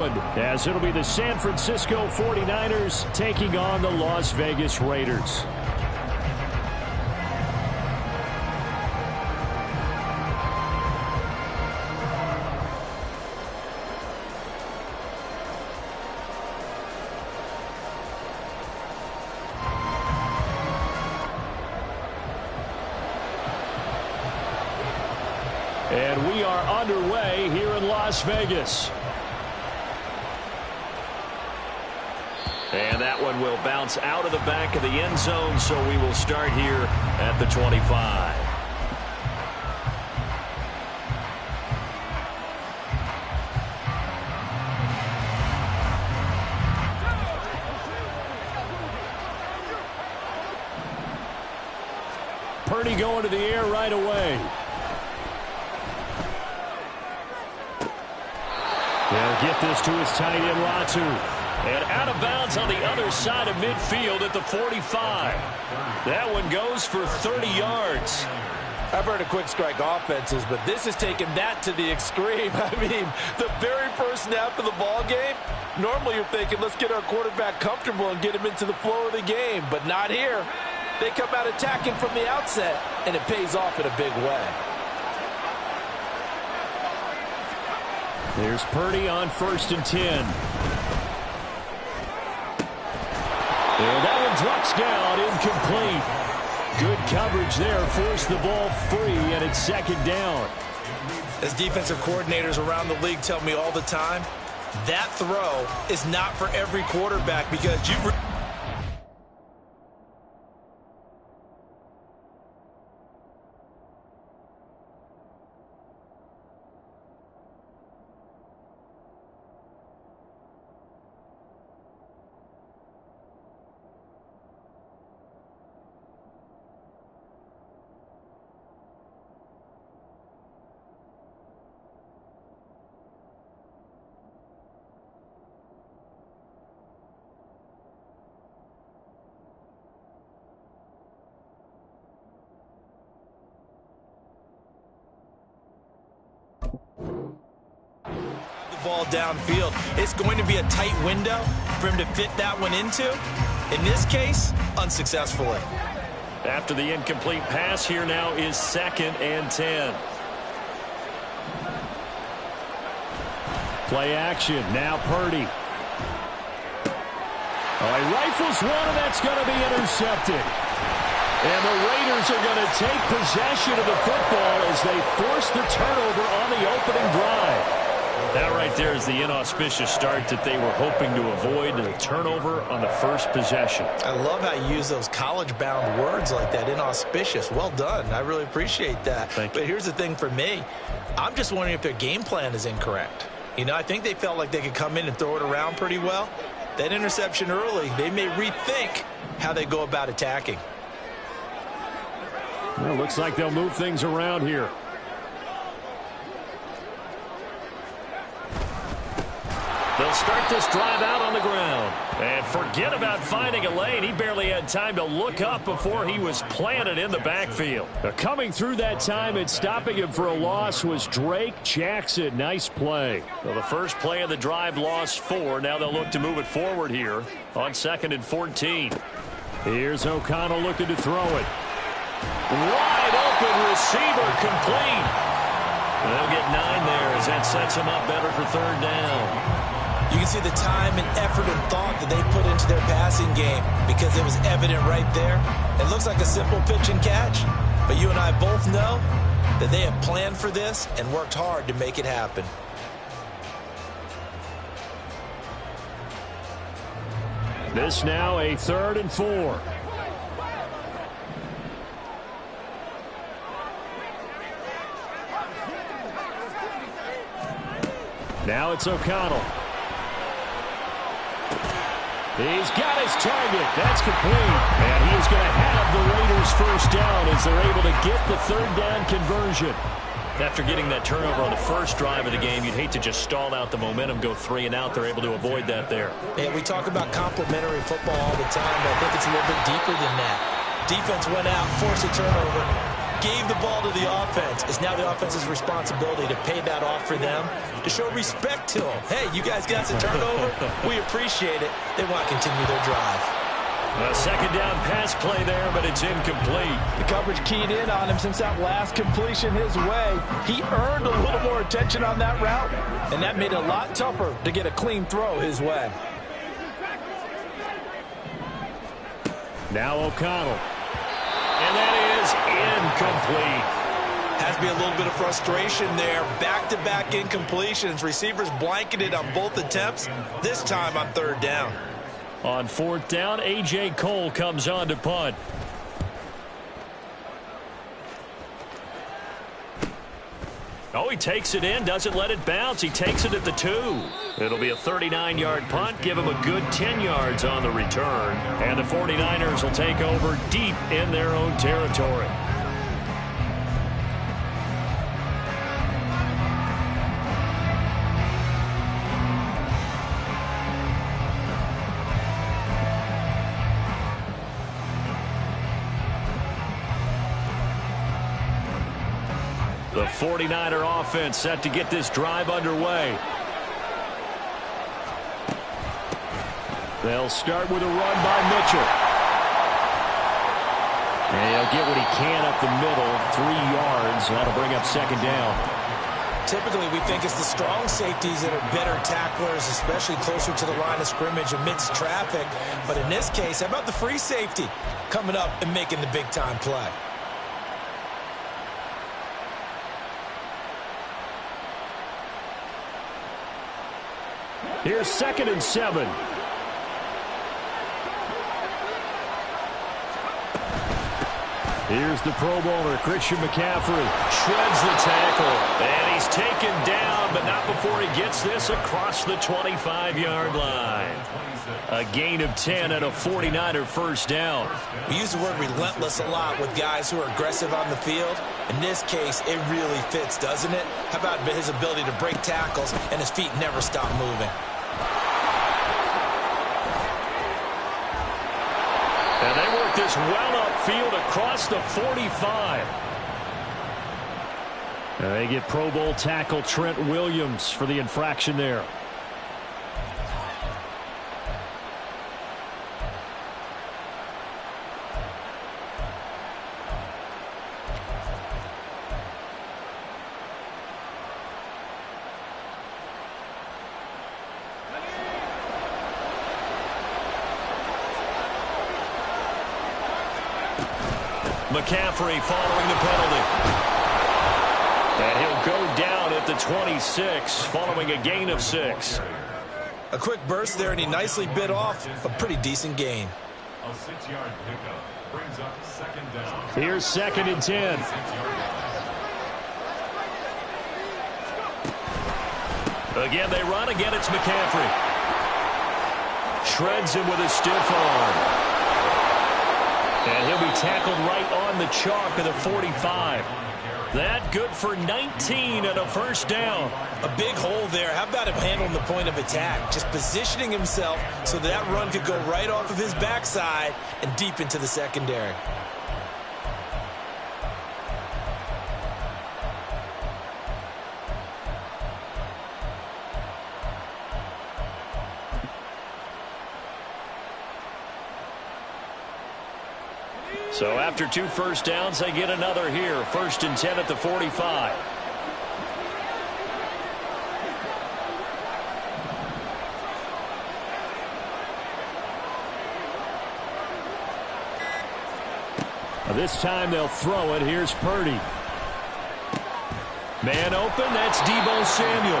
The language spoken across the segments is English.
As it'll be the San Francisco 49ers taking on the Las Vegas Raiders. And we are underway here in Las Vegas. And that one will bounce out of the back of the end zone, so we will start here at the 25. Purdy going to the air right away. They'll get this to his tight end, Latu. And out of bounds on the other side of midfield at the 45. That one goes for 30 yards. I've heard of quick strike offenses, but this is taking that to the extreme. I mean, the very first snap of the ball game, normally you're thinking, let's get our quarterback comfortable and get him into the flow of the game, but not here. They come out attacking from the outset, and it pays off in a big way. There's Purdy on 1st and 10. And that one drops down, incomplete. Good coverage there, forced the ball free, and it's 2nd down. As defensive coordinators around the league tell me all the time, that throw is not for every quarterback because you've... ball downfield. It's going to be a tight window for him to fit that one into. In this case, unsuccessfully. After the incomplete pass, here now is 2nd and 10. Play action. Now Purdy. Oh, he rifles one, and that's going to be intercepted. And the Raiders are going to take possession of the football as they force the turnover on the opening drive. That right there is the inauspicious start that they were hoping to avoid, the turnover on the first possession. I love how you use those college-bound words like that, inauspicious. Well done. I really appreciate that. Thank you. But here's the thing for me. I'm just wondering if their game plan is incorrect. You know, I think they felt like they could come in and throw it around pretty well. That interception early, they may rethink how they go about attacking. Well, looks like they'll move things around here. They'll start this drive out on the ground. And forget about finding a lane. He barely had time to look up before he was planted in the backfield. Coming through that time and stopping him for a loss was Drake Jackson. Nice play. Well, the first play of the drive lost 4. Now they'll look to move it forward here on 2nd and 14. Here's O'Connell looking to throw it. Wide open receiver complete. They'll get 9 there as that sets him up better for 3rd down. You can see the time and effort and thought that they put into their passing game because it was evident right there. It looks like a simple pitch and catch, but you and I both know that they have planned for this and worked hard to make it happen. This now a 3rd and 4. Now it's O'Connell. He's got his target. That's complete. And he is going to have the Raiders first down as they're able to get the 3rd down conversion. After getting that turnover on the first drive of the game, you'd hate to just stall out the momentum, go 3 and out. They're able to avoid that there. And we talk about complementary football all the time, but I think it's a little bit deeper than that. Defense went out, forced a turnover. gave the ball to the offense. It's now the offense's responsibility to pay that off for them, to show respect to them. Hey, you guys got some turnover? We appreciate it. They want to continue their drive. A second down pass play there, but it's incomplete. The coverage keyed in on him since that last completion his way. He earned a little more attention on that route, and that made it a lot tougher to get a clean throw his way. Now O'Connell. And that is incomplete. Has to be a little bit of frustration there. Back-to-back incompletions. Receivers blanketed on both attempts, this time on third down. On fourth down, A.J. Cole comes on to punt. Oh, he takes it in, doesn't let it bounce. He takes it at the 2. It'll be a 39-yard punt, give him a good 10 yards on the return. And the 49ers will take over deep in their own territory. The 49er offense set to get this drive underway. They'll start with a run by Mitchell. And he'll get what he can up the middle, 3 yards. That'll bring up second down. Typically, we think it's the strong safeties that are better tacklers, especially closer to the line of scrimmage amidst traffic. But in this case, how about the free safety coming up and making the big-time play? Here's 2nd and 7. Here's the Pro Bowler, Christian McCaffrey. Shreds the tackle. And he's taken down, but not before he gets this across the 25-yard line. A gain of 10 and a 49er first down. We use the word relentless a lot with guys who are aggressive on the field. In this case, it really fits, doesn't it? How about his ability to break tackles and his feet never stop moving? And they work this well upfield across the 45. And they get Pro Bowl tackle Trent Williams for the infraction there. McCaffrey following the penalty. And he'll go down at the 26 following a gain of 6. A quick burst there, and he nicely bit off a pretty decent gain. A 6-yard pickup brings up second down. Here's 2nd and 10. Again, they run. Again, it's McCaffrey. Shreds him with a stiff arm. And he'll be tackled right on the chalk of the 45. That good for 19 and a first down. A big hole there. How about him handling the point of attack? Just positioning himself so that run could go right off of his backside and deep into the secondary. So after 2 first downs, they get another here. 1st and 10 at the 45. This time they'll throw it. Here's Purdy. Man open. That's Deebo Samuel.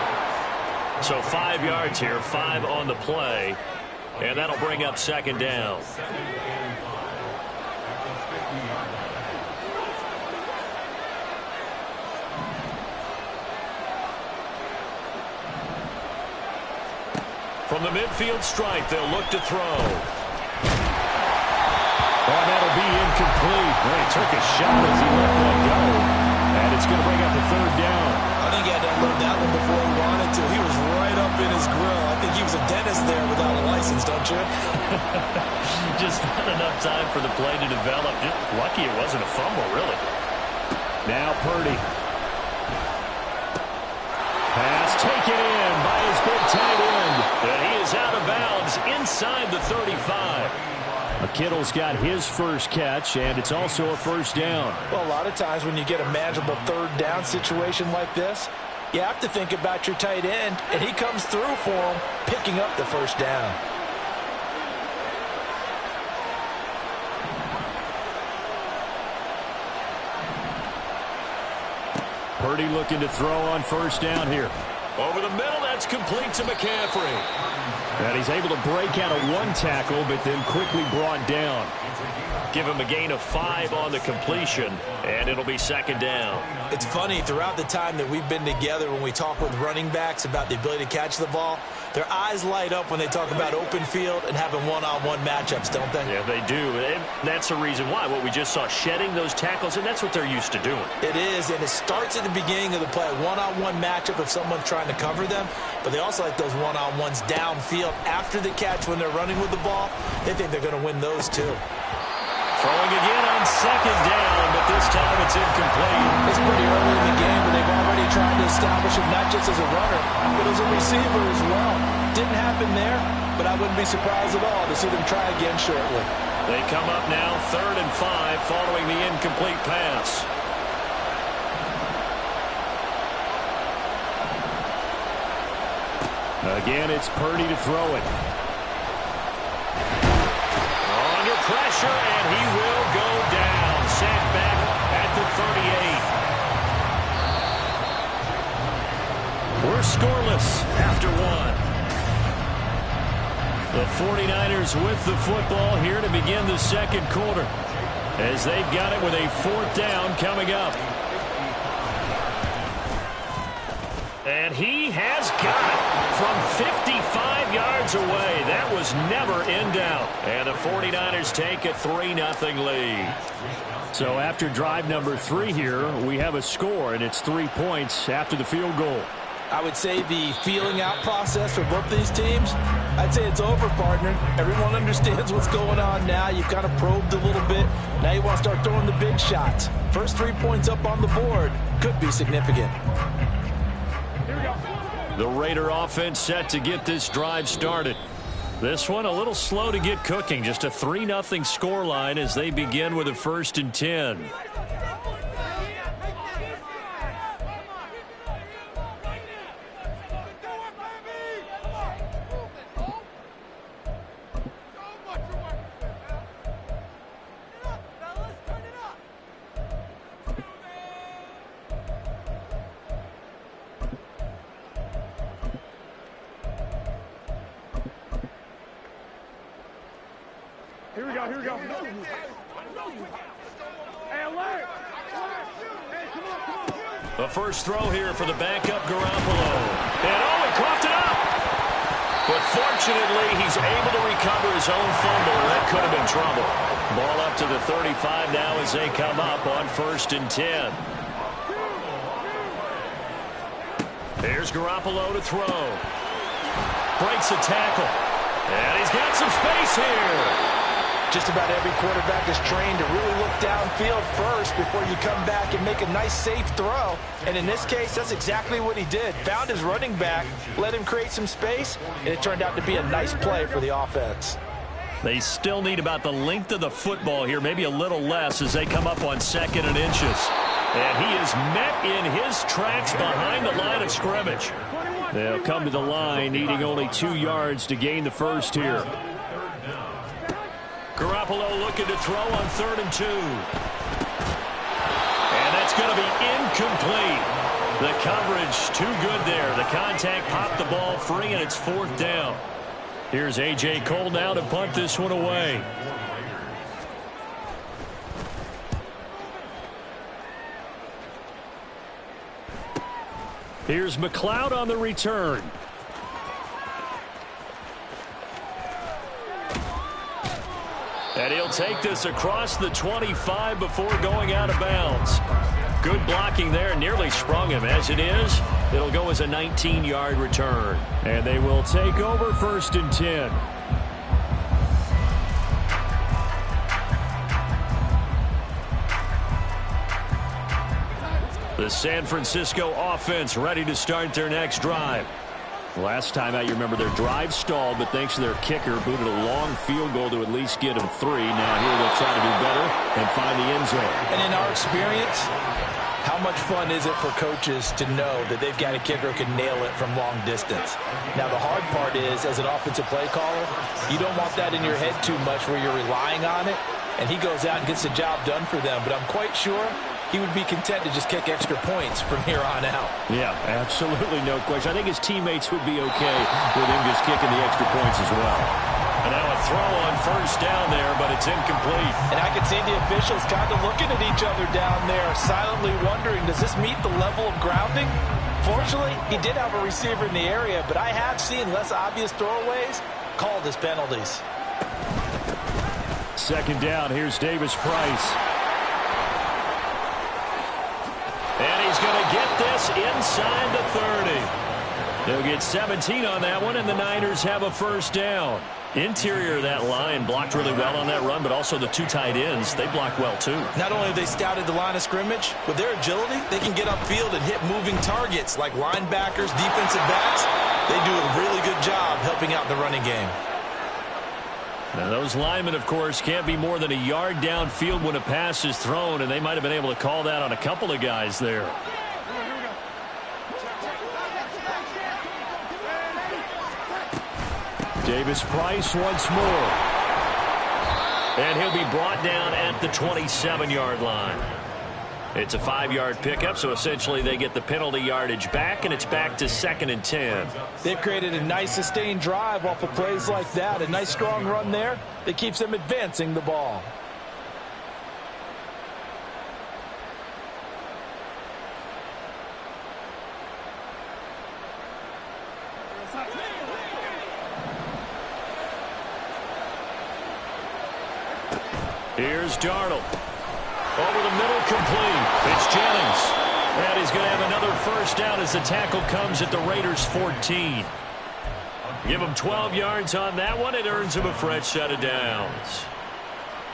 So 5 yards here, 5 on the play. And that'll bring up second down. From the midfield stripe, they'll look to throw. Oh, that'll be incomplete. Well, he took a shot as he let that go. And it's going to bring up a third down. I think he had to unload that one before he wanted to. He was right up in his grill. I think he was a dentist there without a license, don't you? Just not enough time for the play to develop. Just lucky it wasn't a fumble, really. Now Purdy. Pass taken in by his big tight end. And he is out of bounds inside the 35. Kittle's got his first catch, and it's also a first down. Well, a lot of times when you get a manageable third down situation like this, you have to think about your tight end, and he comes through for him, picking up the first down. Purdy looking to throw on first down here. Over the middle, that's complete to McCaffrey. And he's able to break out of one tackle, but then quickly brought down. Give him a gain of 5 on the completion, and it'll be second down. It's funny, throughout the time that we've been together, when we talk with running backs about the ability to catch the ball, their eyes light up when they talk about open field and having one-on-one matchups, don't they? Yeah, they do. And that's the reason why. What we just saw, shedding those tackles, and that's what they're used to doing. It is, and it starts at the beginning of the play, a one-on-one matchup if someone's trying to cover them, but they also like those one-on-ones downfield after the catch when they're running with the ball. They think they're going to win those too. Throwing again on second down, but this time it's incomplete. It's pretty early in the game, but they've already tried to establish him not just as a runner, but as a receiver as well. Didn't happen there, but I wouldn't be surprised at all to see them try again shortly. They come up now 3rd and 5 following the incomplete pass. Again, it's Purdy to throw it. Under pressure, and he will go down. Sacked back at the 38. We're scoreless after 1. The 49ers with the football here to begin the second quarter, as they've got it with a 4th down coming up. And he has got it from 55 yards away. That was never in doubt. And the 49ers take a 3-0 lead. So after drive number 3 here, we have a score, and it's 3 points after the field goal. I would say the feeling out process for both these teams, I'd say it's over, partner. Everyone understands what's going on now. You've kind of probed a little bit. Now you want to start throwing the big shots. First 3 points up on the board could be significant. The Raider offense set to get this drive started. This one a little slow to get cooking. Just a 3-0 scoreline as they begin with a 1st and 10. Here we go. Hey, alert! Hey, come on. The first throw here for the backup Garoppolo. And he coughed it up! But fortunately, he's able to recover his own fumble. That could have been trouble. Ball up to the 35 now as they come up on 1st and 10. Here's Garoppolo to throw. Breaks a tackle. And he's got some space here. Just about every quarterback is trained to really look downfield first before you come back and make a nice, safe throw. And in this case, that's exactly what he did. Found his running back, let him create some space, and it turned out to be a nice play for the offense. They still need about the length of the football here, maybe a little less as they come up on 2nd and inches. And he is met in his tracks behind the line of scrimmage. They'll come to the line, needing only 2 yards to gain the first here. Garoppolo looking to throw on 3rd and 2. And that's going to be incomplete. The coverage too good there. The contact popped the ball free, and it's 4th down. Here's A.J. Cole now to punt this one away. Here's McLeod on the return. And he'll take this across the 25 before going out of bounds. Good blocking there, nearly sprung him. As it is, it'll go as a 19-yard return. And they will take over 1st and 10. The San Francisco offense ready to start their next drive. Last time out, you remember their drive stalled, but thanks to their kicker, booted a long field goal to at least get them 3. Now here they'll try to do better and find the end zone. And in our experience, how much fun is it for coaches to know that they've got a kicker who can nail it from long distance? Now, the hard part is, as an offensive play caller, you don't want that in your head too much where you're relying on it, and he goes out and gets the job done for them. But I'm quite sure he would be content to just kick extra points from here on out. Yeah, absolutely no question. I think his teammates would be okay with him just kicking the extra points as well. And now a throw on first down there, but it's incomplete. And I can see the officials kind of looking at each other down there, silently wondering, does this meet the level of grounding? Fortunately, he did have a receiver in the area, but I have seen less obvious throwaways called as penalties. Second down, here's Davis Price. And he's going to get this inside the 30. They'll get 17 on that one, and the Niners have a first down. Interior of that line blocked really well on that run, but also the 2 tight ends, they block well too. Not only have they scouted the line of scrimmage, with their agility, they can get upfield and hit moving targets like linebackers, defensive backs. They do a really good job helping out the running game. Now those linemen, of course, can't be more than a yard downfield when a pass is thrown, and they might have been able to call that on a couple of guys there. Davis Price once more. And he'll be brought down at the 27-yard line. It's a 5-yard pickup, so essentially they get the penalty yardage back, and it's back to 2nd and 10. They've created a nice sustained drive off of plays like that. A nice strong run there that keeps them advancing the ball. Here's Darnold. Over the middle, complete. It's Jennings. And he's going to have another first down as the tackle comes at the Raiders' 14. Give him 12 yards on that one. It earns him a fresh set of downs.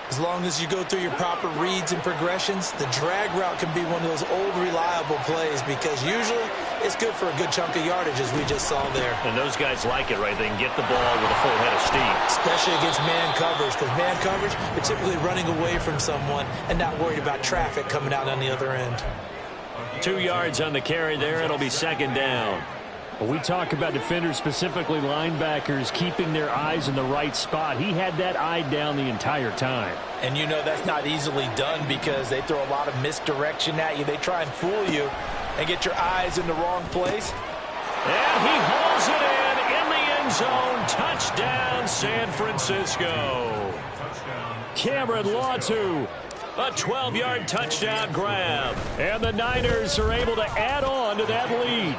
As long as you go through your proper reads and progressions, the drag route can be one of those old reliable plays because usually it's good for a good chunk of yardage, as we just saw there. And those guys like it, right? They can get the ball with a full head of steam. Especially against man coverage, because man coverage, they're typically running away from someone and not worried about traffic coming out on the other end. 2 yards on the carry there. It'll be 2nd down. When we talk about defenders, specifically linebackers, keeping their eyes in the right spot, he had that eye down the entire time. And you know that's not easily done because they throw a lot of misdirection at you. They try and fool you and get your eyes in the wrong place. And he hauls it in the end zone. Touchdown, San Francisco. Cameron Latu. A 12-yard touchdown grab. And the Niners are able to add on to that lead.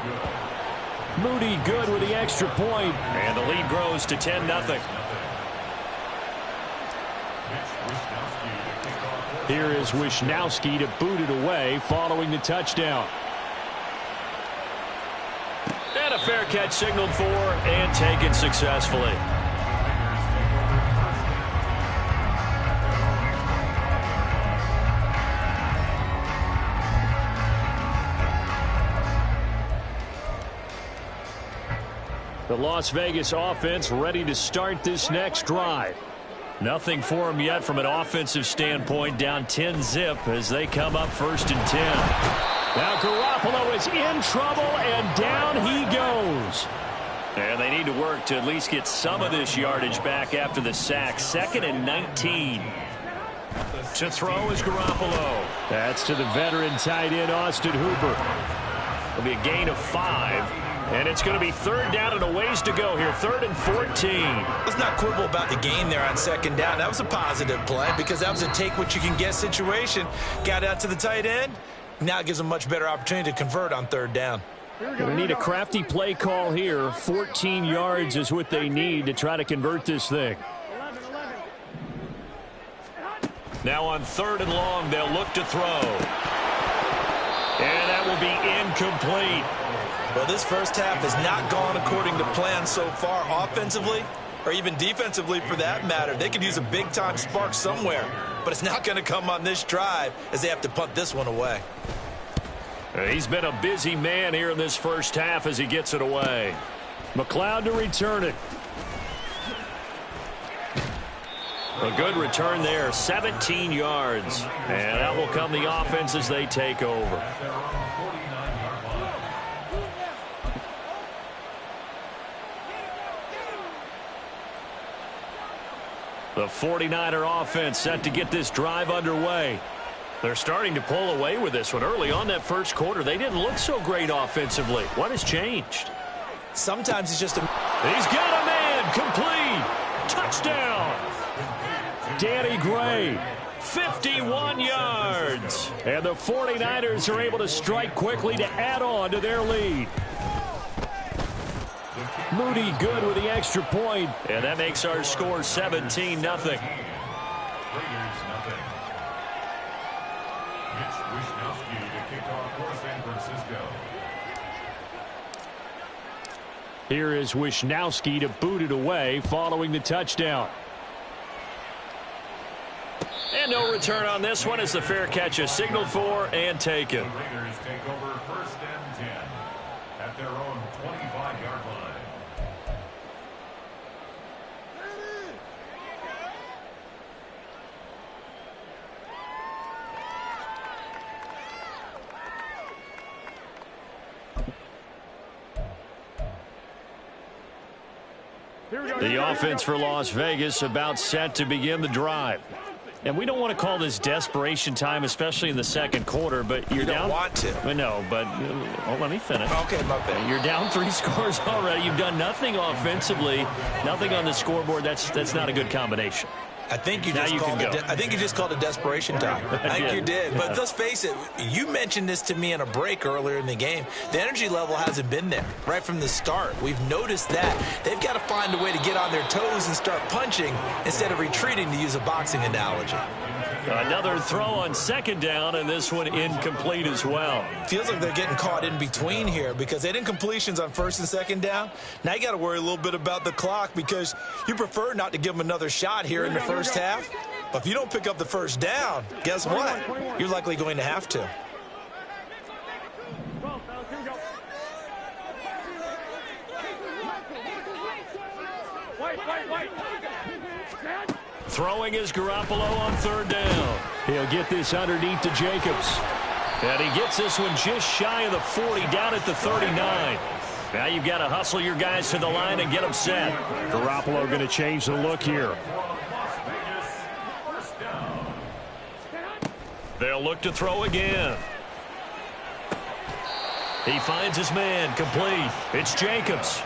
Moody good with the extra point. And the lead grows to 10-0. Here is Wishnowsky to boot it away following the touchdown. And a fair catch signaled for and taken successfully. The Las Vegas offense ready to start this next drive. Nothing for them yet from an offensive standpoint. Down 10-zip as they come up 1st and 10. Now Garoppolo is in trouble, and down he goes. And they need to work to at least get some of this yardage back after the sack. 2nd and 19. To throw is Garoppolo. That's to the veteran tight end, Austin Hooper. It'll be a gain of 5. And it's going to be 3rd down and a ways to go here. 3rd and 14. Let's not quibble about the gain there on 2nd down. That was a positive play because that was a take-what-you-can-get situation. Got out to the tight end. Now it gives them a much better opportunity to convert on 3rd down. They need a crafty play call here. 14 yards is what they need to try to convert this thing. Now on 3rd and long, they'll look to throw. And that will be incomplete. Well, this first half has not gone according to plan so far offensively or even defensively for that matter. They could use a big-time spark somewhere, but it's not going to come on this drive as they have to punt this one away. He's been a busy man here in this first half as he gets it away. McLeod to return it. A good return there, 17 yards. And that will come the offense as they take over. The 49er offense set to get this drive underway. They're starting to pull away with this one. Early on that first quarter, they didn't look so great offensively. What has changed? Sometimes it's just a... He's got a man, complete. Touchdown. Danny Gray. 51 yards. And the 49ers are able to strike quickly to add on to their lead. Moody good with the extra point. And that makes our score 17-0. Raiders, nothing. Mitch Wishnowsky to kick off for San Francisco. Here is Wishnowsky to boot it away following the touchdown. And no return on this one as the fair catch is signaled for and taken. The Raiders take over 1st and 10 at their own 25-yard line. The offense for Las Vegas about set to begin the drive. And we don't want to call this desperation time, especially in the second quarter, but you're You down. don't want to. No, but oh, let me finish. Okay, my bad. You're down 3 scores already. You've done nothing offensively, nothing on the scoreboard. That's not a good combination. I think you Now just you called can it. go. I think you just called it desperation time. I think did. you did. But let's face it. You mentioned this to me in a break earlier in the game. The energy level hasn't been there right from the start. We've noticed that they've got to find a way to get on their toes and start punching instead of retreating, to use a boxing analogy. Another throw on second down, and this one incomplete as well. Feels like they're getting caught in between here because they didn't completions on 1st and 2nd down. Now you got to worry a little bit about the clock because you prefer not to give them another shot here in the first half. But if you don't pick up the first down, guess what? You're likely going to have to. Throwing is Garoppolo on 3rd down. He'll get this underneath to Jacobs. And he gets this one just shy of the 40, down at the 39. Now you've got to hustle your guys to the line and get them set. Garoppolo going to change the look here. They'll look to throw again. He finds his man, complete. It's Jacobs.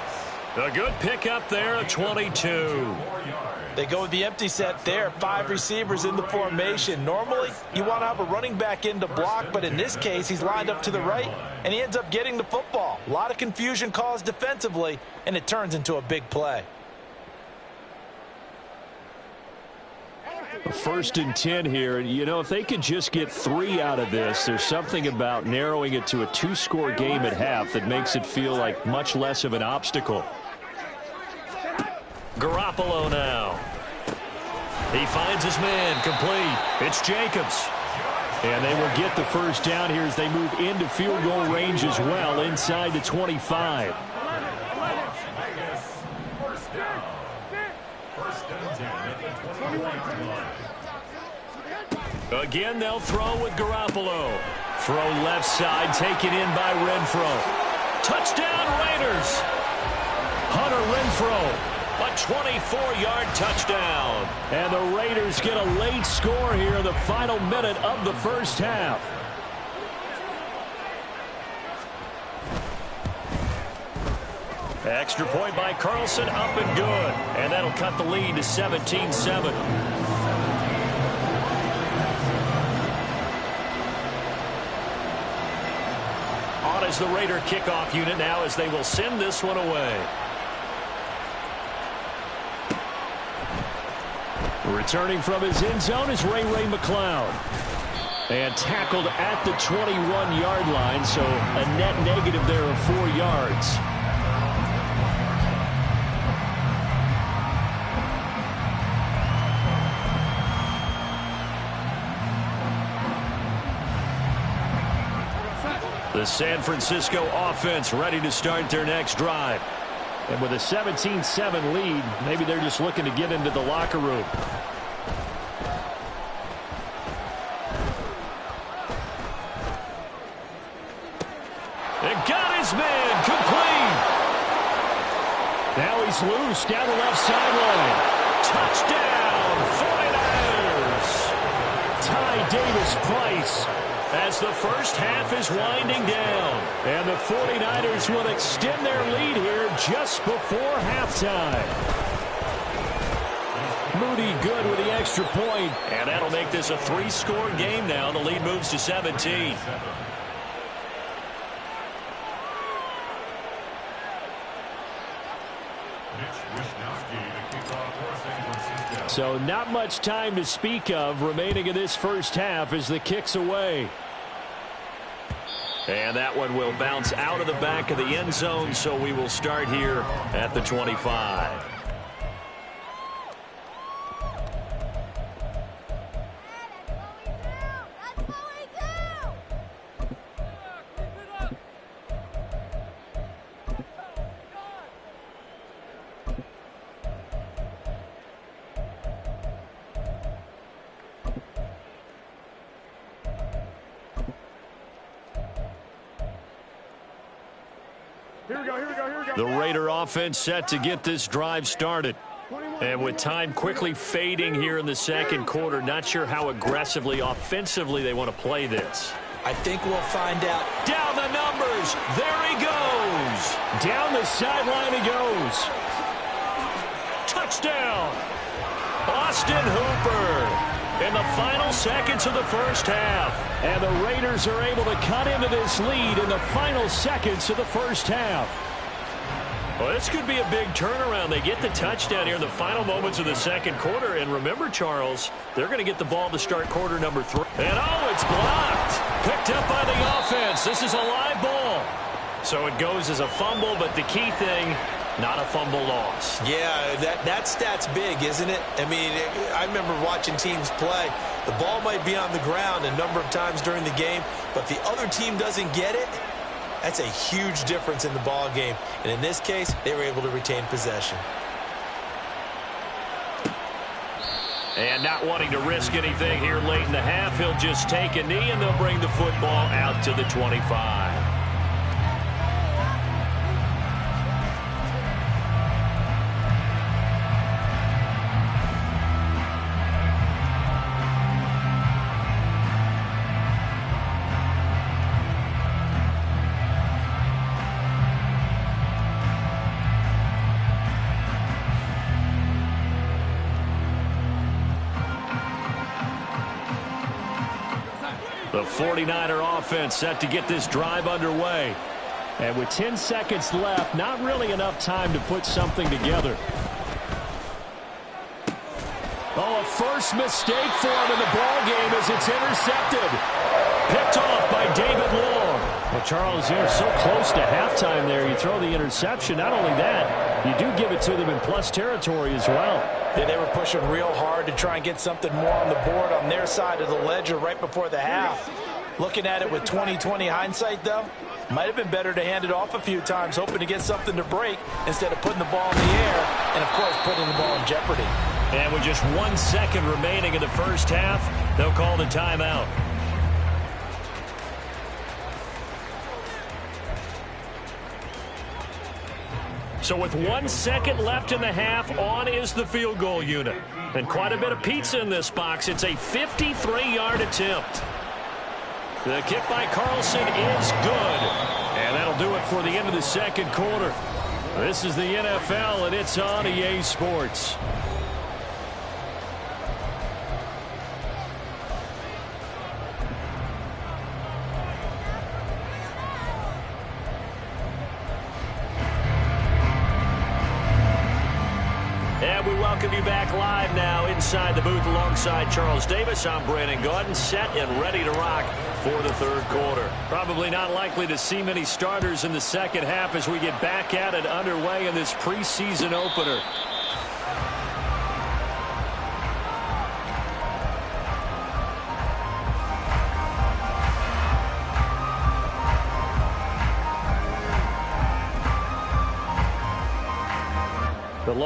A good pickup there at 22. They go with the empty set there. 5 receivers in the formation. Normally, you want to have a running back in to block, but in this case, he's lined up to the right, and he ends up getting the football. A lot of confusion caused defensively, and it turns into a big play. 1st and 10 here. And, you know, if they could just get 3 out of this, there's something about narrowing it to a 2-score game at half that makes it feel like much less of an obstacle. Garoppolo now. He finds his man, complete. It's Jacobs. And they will get the first down here as they move into field goal range as well, inside the 25. Again, they'll throw with Garoppolo. Throw left side, taken in by Renfro. Touchdown, Raiders. Hunter Renfro. A 24-yard touchdown. And the Raiders get a late score here in the final minute of the first half. Extra point by Carlson, up and good. And that'll cut the lead to 17-7. On is the Raider kickoff unit now as they will send this one away. Returning from his end zone is Ray McLeod. And tackled at the 21-yard line, so a net negative there of 4 yards. The San Francisco offense ready to start their next drive. And with a 17-7 lead, maybe they're just looking to get into the locker room. And got his man complete. Now he's loose down the left sideline. Touchdown, 49ers. Ty Davis-Price. As the first half is winding down. And the 49ers will extend their lead here just before halftime. Moody good with the extra point. And that'll make this a 3-score game now. The lead moves to 17. So not much time to speak of remaining in this first half as the kick's away. And that one will bounce out of the back of the end zone, so we will start here at the 25. The Raider offense set to get this drive started. And with time quickly fading here in the second quarter, not sure how aggressively, offensively they want to play this. I think we'll find out. Down the numbers. There he goes. Down the sideline he goes. Touchdown. Austin Hooper. In the final seconds of the first half. And the Raiders are able to cut into this lead in the final seconds of the first half. Well, this could be a big turnaround. They get the touchdown here in the final moments of the second quarter. And remember, Charles, they're going to get the ball to start quarter number 3. And, it's blocked. Picked up by the offense. This is a live ball. So it goes as a fumble, but the key thing, not a fumble loss. Yeah, that stat's big, isn't it? I mean, I remember watching teams play. The ball might be on the ground a number of times during the game, but if the other team doesn't get it, that's a huge difference in the ball game. And in this case, they were able to retain possession. And not wanting to risk anything here late in the half, he'll just take a knee, and they'll bring the football out to the 25. The 49er offense set to get this drive underway. And with 10 seconds left, not really enough time to put something together. Oh, a first mistake for him in the ball game as it's intercepted. Picked off by David Long. Well, Charles, you're so close to halftime there. You throw the interception. Not only that, you do give it to them in plus territory as well. Yeah, they were pushing real hard to try and get something more on the board on their side of the ledger right before the half. Looking at it with 20/20 hindsight, though, might have been better to hand it off a few times, hoping to get something to break instead of putting the ball in the air and, of course, putting the ball in jeopardy. And with just 1 second remaining in the first half, they'll call the timeout. So with 1 second left in the half, on is the field goal unit. And quite a bit of pizza in this box. It's a 53-yard attempt. The kick by Carlson is good. And that'll do it for the end of the second quarter. This is the NFL, and it's on EA Sports. And we welcome you back live now inside the booth alongside Charles Davis. I'm Brandon Gaudin, set and ready to rock for the third quarter. Probably not likely to see many starters in the second half as we get back at it underway in this preseason opener.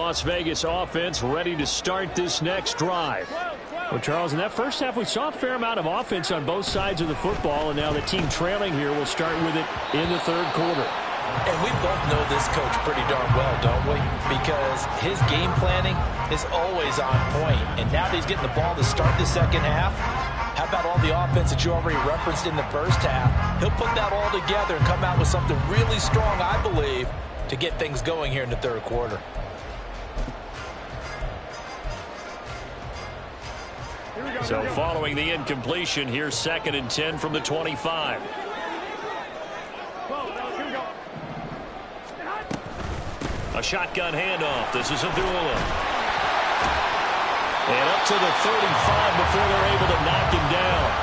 Las Vegas offense ready to start this next drive. Well, Charles, in that first half, we saw a fair amount of offense on both sides of the football, and now the team trailing here will start with it in the third quarter. And we both know this coach pretty darn well, don't we? Because his game planning is always on point. And now that he's getting the ball to start the second half, how about all the offense that you already referenced in the first half? He'll put that all together and come out with something really strong, I believe, to get things going here in the third quarter. So following the incompletion, here's 2nd and 10 from the 25. A shotgun handoff. This is Abdullah. And up to the 35 before they're able to knock him down.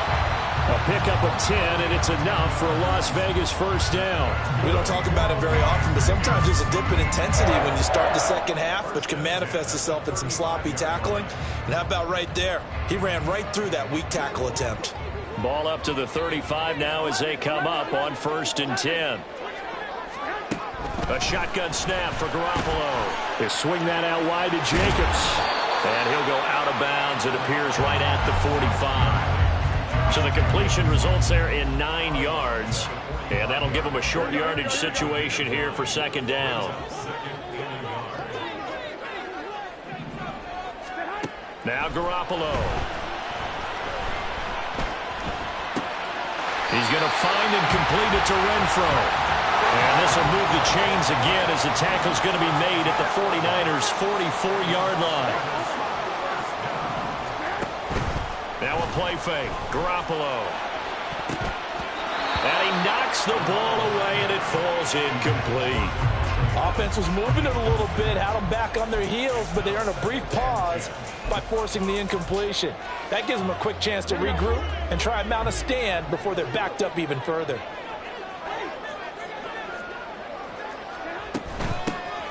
A pickup of 10, and it's enough for a Las Vegas first down. We don't talk about it very often, but sometimes there's a dip in intensity when you start the second half, which can manifest itself in some sloppy tackling. And how about right there? He ran right through that weak tackle attempt. Ball up to the 35 now as they come up on 1st and 10. A shotgun snap for Garoppolo. They swing that out wide to Jacobs. And he'll go out of bounds. It appears right at the 45. So the completion results there in 9 yards. And that'll give them a short yardage situation here for 2nd down. Now Garoppolo. He's going to find and complete it to Renfro. And this will move the chains again as the tackle's going to be made at the 49ers' 44-yard line. Now a play fake. Garoppolo. And he knocks the ball away, and it falls incomplete. Offense was moving it a little bit, had them back on their heels, but they earned a brief pause by forcing the incompletion. That gives them a quick chance to regroup and try and mount a stand before they're backed up even further.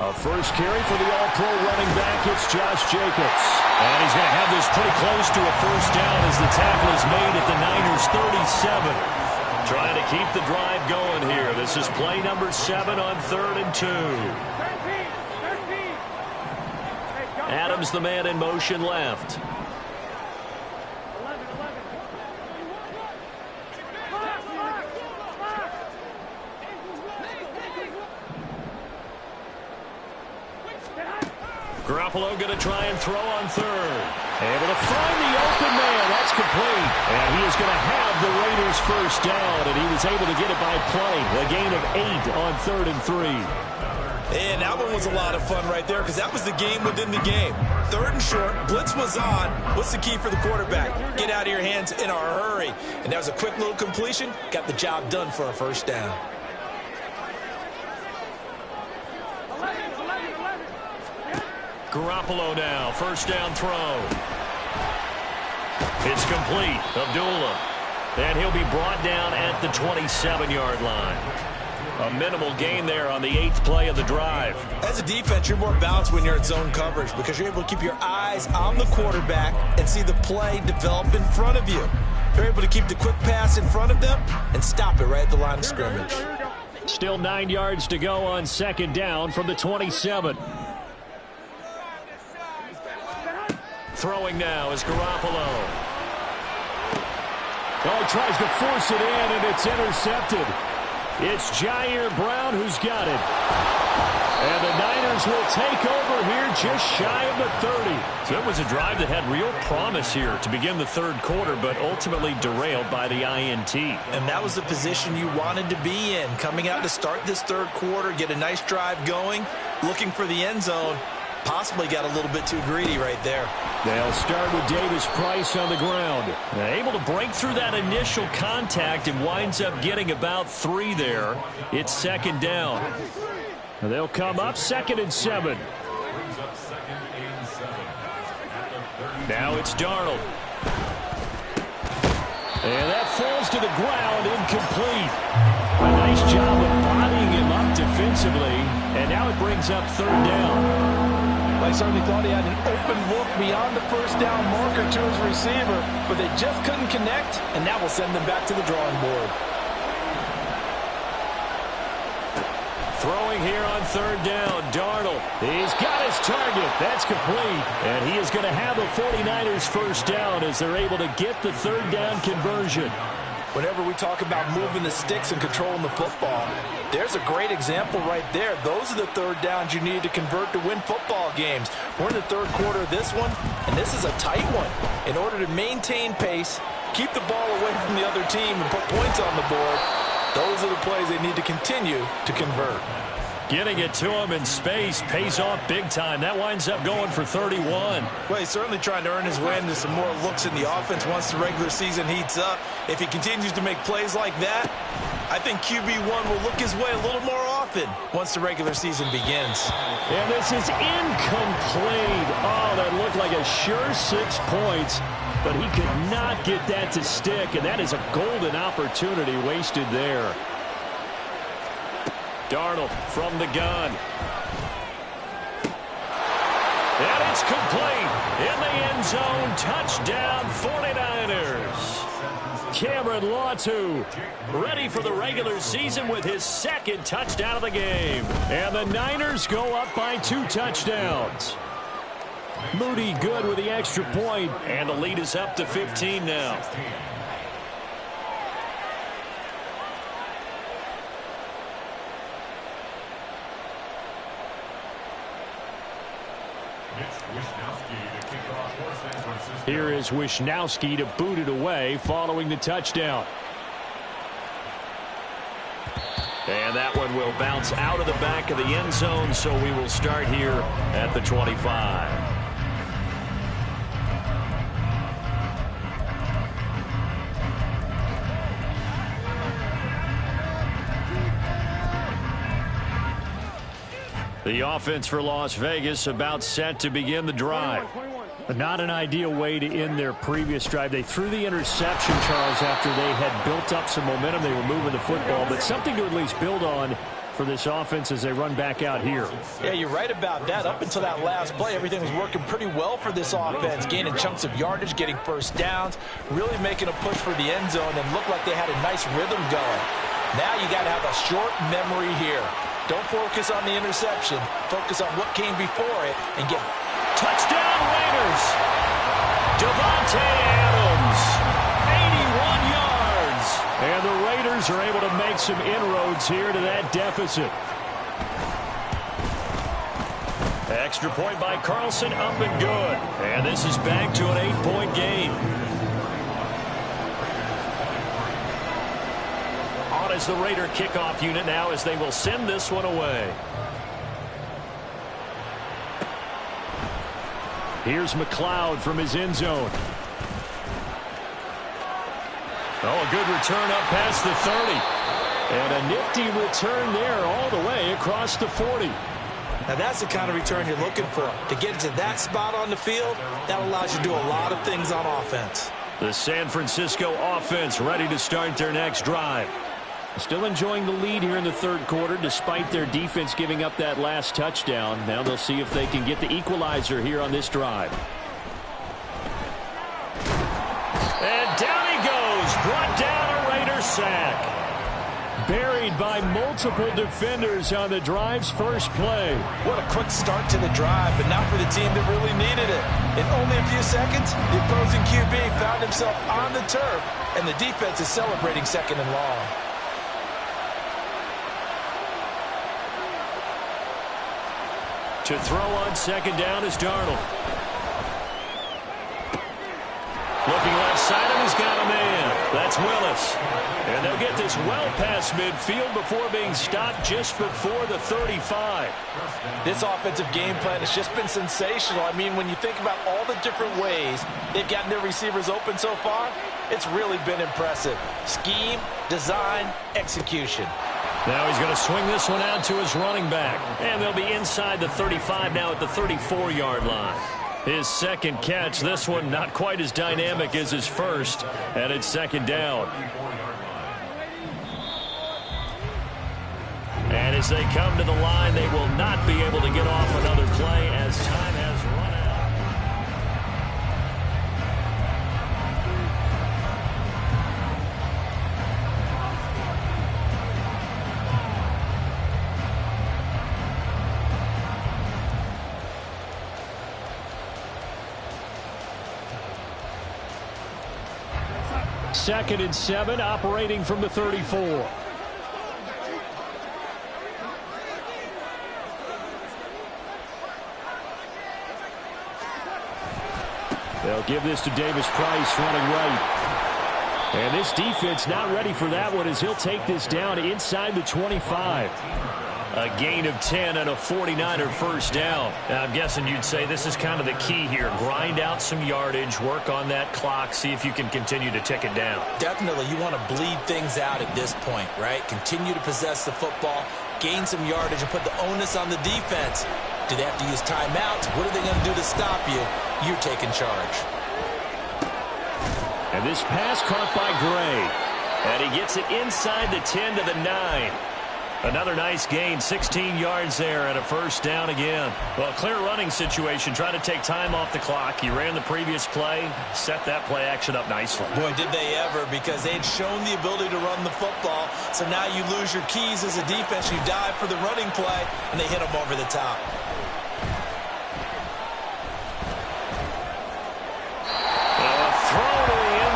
A first carry for the All-Pro running back. It's Josh Jacobs. And he's going to have this pretty close to a first down as the tackle is made at the Niners' 37. Trying to keep the drive going here. This is play number 7 on 3rd and 2. Adams, the man in motion left. Garoppolo going to try and throw on 3rd. Able to find the open man. That's complete. And he is going to have the Raiders first down, and he was able to get it by play. A gain of 8 on 3rd and 3. And that one was a lot of fun right there because that was the game within the game. 3rd and short, blitz was on. What's the key for the quarterback? Get out of your hands in a hurry. And that was a quick little completion. Got the job done for a first down. Garoppolo now, first down throw. It's complete. Abdullah. And he'll be brought down at the 27-yard line. A minimal gain there on the 8th play of the drive. As a defense, you're more balanced when you're in zone coverage because you're able to keep your eyes on the quarterback and see the play develop in front of you. You're able to keep the quick pass in front of them and stop it right at the line of scrimmage. Still 9 yards to go on 2nd down from the 27. Throwing now is Garoppolo. Oh, he tries to force it in, and it's intercepted. It's Jair Brown who's got it. And the Niners will take over here just shy of the 30. So it was a drive that had real promise here to begin the 3rd quarter, but ultimately derailed by the INT. And that was the position you wanted to be in. Coming out to start this 3rd quarter, get a nice drive going, looking for the end zone. Possibly got a little bit too greedy right there. They'll start with Davis Price on the ground. Able to break through that initial contact and winds up getting about 3 there. It's 2nd down. They'll come up 2nd and 7. Now it's Darnold. And that falls to the ground, incomplete. A nice job of bodying him up defensively. And now it brings up 3rd down. I certainly thought he had an open look beyond the first down marker to his receiver, but they just couldn't connect, and that will send them back to the drawing board. Throwing here on third down, Darnold. He's got his target. That's complete. And he is going to have the 49ers first down as they're able to get the third down conversion. Whenever we talk about moving the sticks and controlling the football, there's a great example right there. Those are the third downs you need to convert to win football games. We're in the third quarter of this one, and this is a tight one. In order to maintain pace, keep the ball away from the other team, and put points on the board, those are the plays they need to continue to convert. Getting it to him in space pays off big time. That winds up going for 31. Well, he's certainly trying to earn his way into some more looks in the offense once the regular season heats up. If he continues to make plays like that, I think QB1 will look his way a little more often once the regular season begins. And this is incomplete. Oh, that looked like a sure 6 points, but he could not get that to stick, and that is a golden opportunity wasted there. Darnold from the gun. And it's complete. In the end zone, touchdown 49ers. Cameron Latu ready for the regular season with his second touchdown of the game. And the Niners go up by 2 touchdowns. Moody good with the extra point. And the lead is up to 15 now. Here is Wishnowski to boot it away following the touchdown. And that one will bounce out of the back of the end zone, so we will start here at the 25. The offense for Las Vegas about set to begin the drive. But not an ideal way to end their previous drive. They threw the interception, Charles, after they had built up some momentum. They were moving the football, but something to at least build on for this offense as they run back out here. Yeah, you're right about that. Up until that last play, everything was working pretty well for this offense, gaining chunks of yardage, getting first downs, really making a push for the end zone, and looked like they had a nice rhythm going. Now you got to have a short memory here. Don't focus on the interception. Focus on what came before it and get touchdown Raiders. Davante Adams, 81 yards. And the Raiders are able to make some inroads here to that deficit. Extra point by Carlson, up and good. And this is back to an 8-point game. On as the Raider kickoff unit now as they will send this one away. Here's McLeod from his end zone. Oh, a good return up past the 30. And a nifty return there all the way across the 40. Now that's the kind of return you're looking for. To get to that spot on the field, that allows you to do a lot of things on offense. The San Francisco offense ready to start their next drive. Still enjoying the lead here in the third quarter despite their defense giving up that last touchdown. Now they'll see if they can get the equalizer here on this drive. And down he goes. Brought down a Raider sack. Buried by multiple defenders on the drive's first play. What a quick start to the drive, but not for the team that really needed it. In only a few seconds, the opposing QB found himself on the turf, and the defense is celebrating second and long. To throw on second down is Darnold. Looking left side, and he's got a man. That's Willis. And they'll get this well past midfield before being stopped just before the 35. This offensive game plan has just been sensational. I mean, when you think about all the different ways they've gotten their receivers open so far, it's really been impressive. Scheme, design, execution. Now he's going to swing this one out to his running back. And they'll be inside the 35 now at the 34-yard line. His second catch, this one not quite as dynamic as his first, and it's second down. And as they come to the line, they will not be able to get off another play as time has run out. 2nd and 7, operating from the 34. They'll give this to Davis Price running right. And this defense not ready for that one as he'll take this down inside the 25. A gain of 10 and a 49er first down. Now, I'm guessing you'd say this is kind of the key here. Grind out some yardage, work on that clock, see if you can continue to tick it down. Definitely, you want to bleed things out at this point, right? Continue to possess the football, gain some yardage, and put the onus on the defense. Do they have to use timeouts? What are they going to do to stop you? You're taking charge. And this pass caught by Gray. And he gets it inside the 10 to the 9. Another nice gain, 16 yards there and a first down again. Well, clear running situation, trying to take time off the clock. He ran the previous play, set that play action up nicely. Boy, did they ever, because they'd shown the ability to run the football. So now you lose your keys as a defense. You dive for the running play, and they hit them over the top.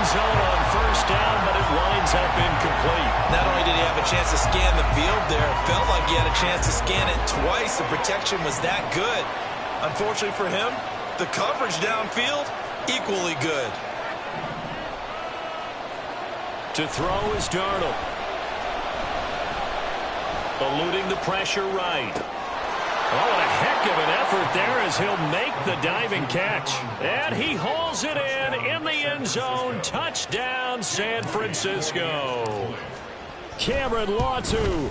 Zone on first down, but it winds up incomplete. Not only did he have a chance to scan the field there, it felt like he had a chance to scan it twice. The protection was that good. Unfortunately for him, the coverage downfield, equally good. To throw is Darnold. Eluding the pressure right. Oh, what a heck of an effort there as he'll make the diving catch. And he hauls it in the end zone. Touchdown, San Francisco. Cameron Latu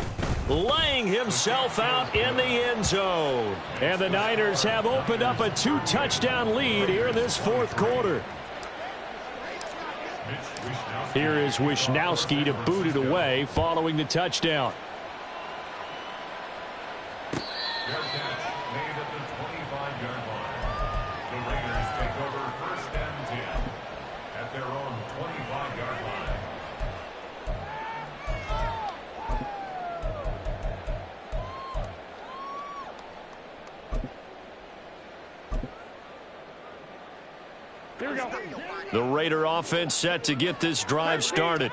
laying himself out in the end zone. And the Niners have opened up a 2-touchdown lead here in this fourth quarter. Here is Wishnowski to boot it away following the touchdown. Fair catch made at the 25-yard line. The Raiders take over first and 10 at their own 25-yard line. Here we go. The Raider offense set to get this drive started.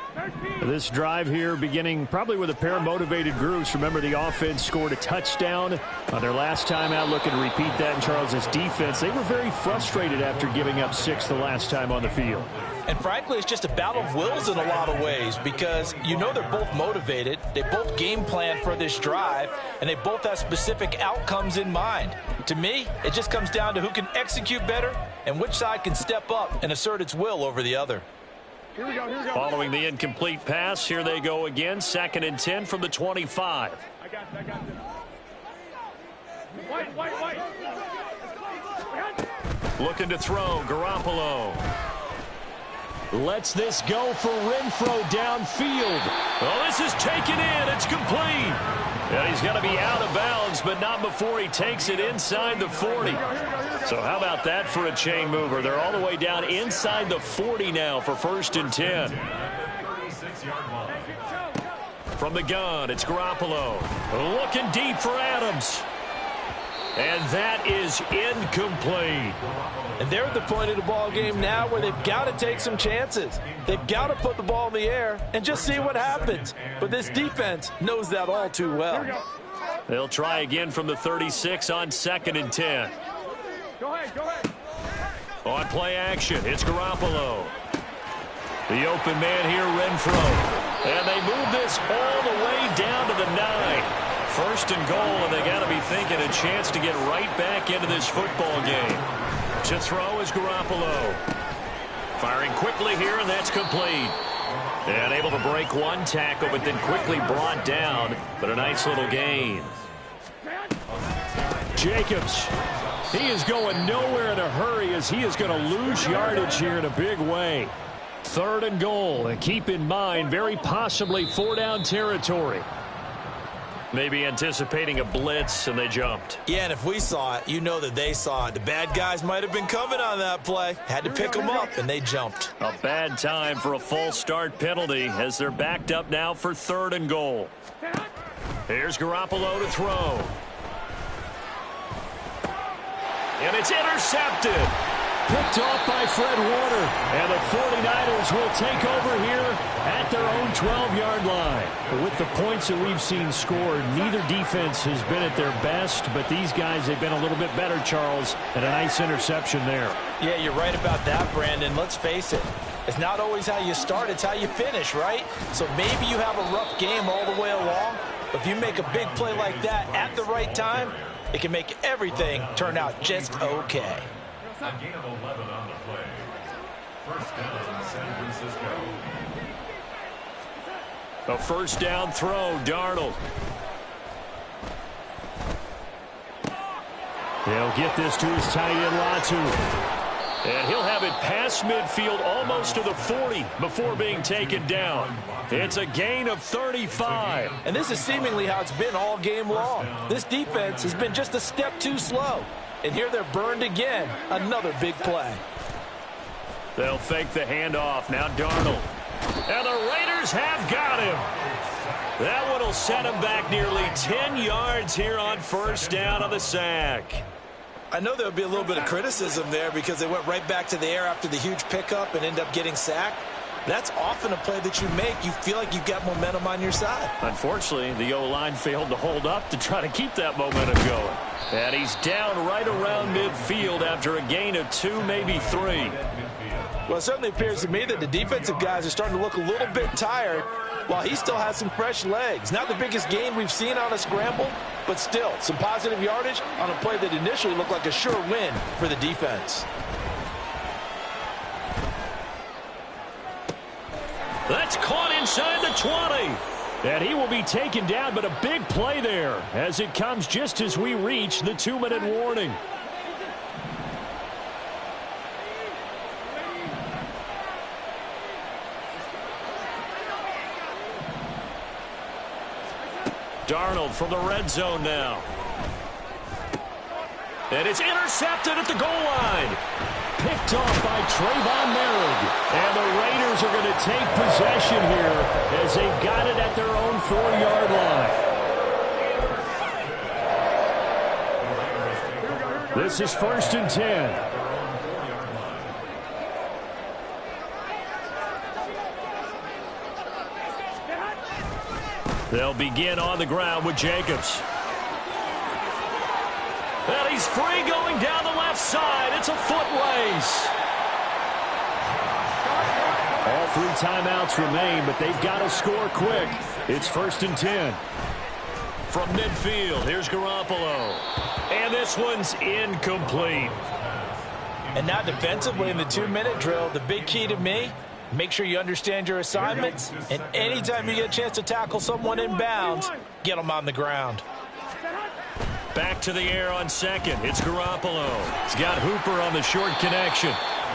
This drive here beginning probably with a pair of motivated groups. Remember, the offense scored a touchdown on their last time out, looking to repeat that in Charles's defense. They were very frustrated after giving up 6 the last time on the field. And frankly, it's just a battle of wills in a lot of ways because you know they're both motivated. They both game plan for this drive, and they both have specific outcomes in mind. To me, it just comes down to who can execute better and which side can step up and assert its will over the other. Here we go, here we go. Following the incomplete pass, here they go again. 2nd and 10 from the 25. I got this. White. Looking to throw, Garoppolo. Lets this go for Renfro downfield. Oh, this is taken in. It's complete. And he's going to be out of bounds, but not before he takes it inside the 40. So how about that for a chain mover? They're all the way down inside the 40 now for 1st and 10. 36-yard line. From the gun, it's Garoppolo. Looking deep for Adams. And that is incomplete. And they're at the point of the ball game now where they've got to take some chances. They've got to put the ball in the air and just see what happens. But this defense knows that all too well. They'll try again from the 36 on 2nd and 10. Go ahead. On play action, it's Garoppolo. The open man here, Renfro. And they move this all the way down to the 9. 1st and goal, and they got to be thinking a chance to get right back into this football game. To throw is Garoppolo. Firing quickly here, and that's complete. And able to break one tackle, but then quickly brought down. But a nice little gain. Jacobs, he is going nowhere in a hurry as he is going to lose yardage here in a big way. 3rd and goal, and keep in mind, very possibly 4-down territory. Maybe anticipating a blitz, and they jumped. Yeah, and if we saw it, you know that they saw it. The bad guys might have been coming on that play. Had to pick them up, and they jumped. A bad time for a false start penalty as they're backed up now for 3rd and goal. Here's Garoppolo to throw. And it's intercepted. Picked off by Fred Warner. And the 49ers will take over here at their own 12-yard line. With the points that we've seen scored, neither defense has been at their best, but these guys have been a little bit better, Charles, and a nice interception there. Yeah, you're right about that, Brandon. Let's face it. It's not always how you start, it's how you finish, right? So maybe you have a rough game all the way along, but if you make a big play like that at the right time, it can make everything turn out just okay. A gain of 11 on the play. First down, San Francisco. A first down throw, Darnold. He'll get this to his tight end, Latu. And he'll have it past midfield almost to the 40 before being taken down. It's a gain of 35. And this is seemingly how it's been all game long. This defense has been just a step too slow. And here they're burned again. Another big play. They'll fake the handoff. Now Darnold. And the Raiders have got him. That one will set him back nearly 10 yards here on first down on the sack. I know there would be a little bit of criticism there because they went right back to the air after the huge pickup and end up getting sacked. That's often a play that you make. You feel like you've got momentum on your side. Unfortunately, the O-line failed to hold up to try to keep that momentum going. And he's down right around midfield after a gain of 2, maybe 3. Well, it certainly appears to me that the defensive guys are starting to look a little bit tired while he still has some fresh legs. Not the biggest gain we've seen on a scramble, but still some positive yardage on a play that initially looked like a sure win for the defense. That's caught inside the 20. And he will be taken down, but a big play there as it comes just as we reach the 2-minute warning. Darnold from the red zone now. And it's intercepted at the goal line. Picked off by Trayvon Merrick. And the Raiders are going to take possession here as they've got it at their own 4-yard line. This is 1st and 10. They'll begin on the ground with Jacobs. And he's free going down the left side. It's a foot race. All 3 timeouts remain, but they've got to score quick. It's 1st and 10. From midfield, here's Garoppolo. And this one's incomplete. And now defensively in the 2-minute drill, the big key to me, make sure you understand your assignments, and anytime you get a chance to tackle someone in bounds, get them on the ground. Back to the air on second. It's Garoppolo. He's got Hooper on the short connection.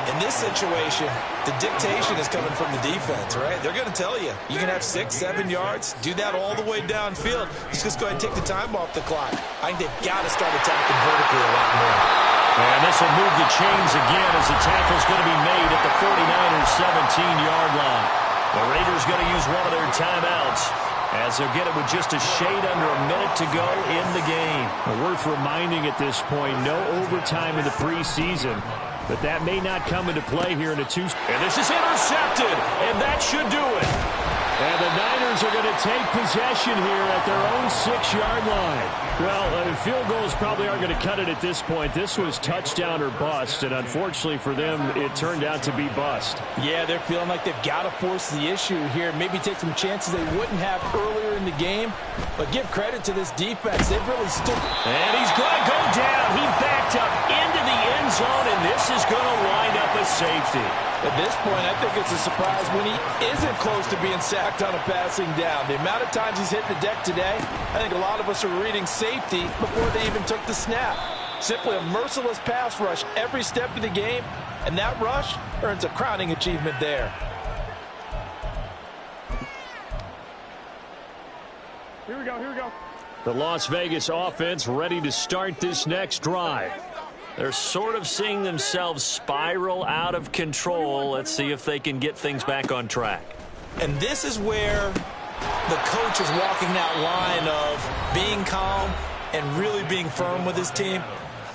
In this situation, the dictation is coming from the defense, right? They're going to tell you, you can have 6, 7 yards, do that all the way downfield. Let's just go ahead and take the time off the clock. I think they've got to start attacking vertically a lot more. And this will move the chains again as the tackle's going to be made at the 49ers' 17-yard line. The Raiders going to use one of their timeouts as they'll get it with just a shade under a minute to go in the game. Well, worth reminding at this point, no overtime in the preseason, but that may not come into play here in a 2. And this is intercepted, and that should do it. And the Niners are going to take possession here at their own 6-yard line. Well, field goals probably aren't going to cut it at this point. This was touchdown or bust, and unfortunately for them, it turned out to be bust. Yeah, they're feeling like they've got to force the issue here. Maybe take some chances they wouldn't have earlier in the game. But give credit to this defense. They've really stood. And he's going to go down. He backed up into the end zone, and this is going to wind up a safety. At this point, I think it's a surprise when he isn't close to being sacked on a passing down. The amount of times he's hit the deck today, I think a lot of us are reading safety before they even took the snap. Simply a merciless pass rush every step of the game, and that rush earns a crowning achievement there. Here we go, here we go. The Las Vegas offense ready to start this next drive. They're sort of seeing themselves spiral out of control. Let's see if they can get things back on track. And this is where the coach is walking that line of being calm and really being firm with his team.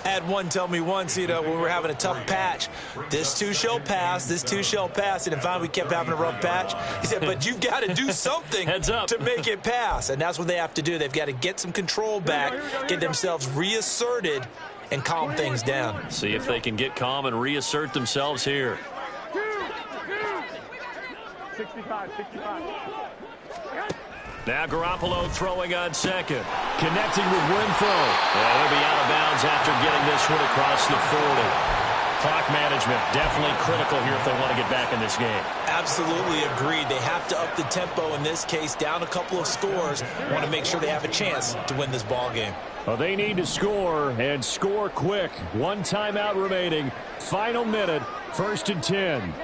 I had one tell me once, when we were having a tough patch, this too shall pass, this too shall pass. And finally we kept having a rough patch. He said, but you've got to do something to make it pass. And that's what they have to do. They've got to get some control back, get themselves reasserted, and calm things down. See if they can get calm and reassert themselves here. 65. Now Garoppolo throwing on second. Connecting with Renfro. And he'll be out of bounds after getting this one across the 40. Clock management definitely critical here if they want to get back in this game. Absolutely agreed. They have to up the tempo in this case, down a couple of scores. Want to make sure they have a chance to win this ball game. Well, they need to score, and score quick. One timeout remaining. Final minute, 1st and 10.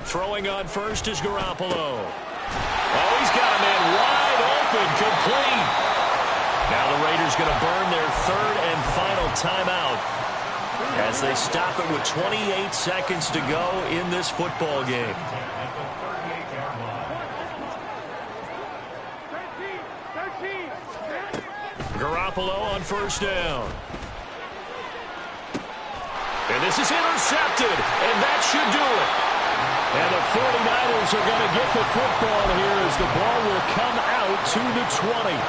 Throwing on first is Garoppolo. Oh, he's got a man wide open, complete. Now the Raiders going to burn their 3rd and final timeout as they stop it with 28 seconds to go in this football game. Garoppolo on 1st down. And this is intercepted, and that should do it. And the 49ers are going to get the football here as the ball will come out to the 20.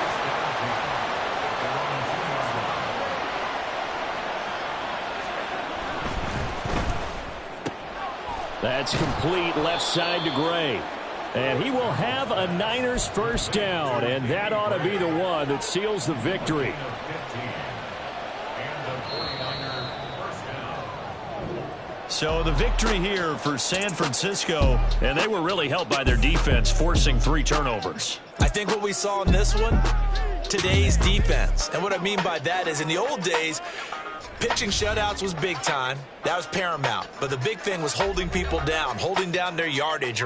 That's complete left side to Gray. And he will have a Niners 1st down, and that ought to be the one that seals the victory. So the victory here for San Francisco, and they were really helped by their defense forcing 3 turnovers. I think what we saw in this one, today's defense. And what I mean by that is in the old days, pitching shutouts was big time. That was paramount. But the big thing was holding people down, holding down their yardage.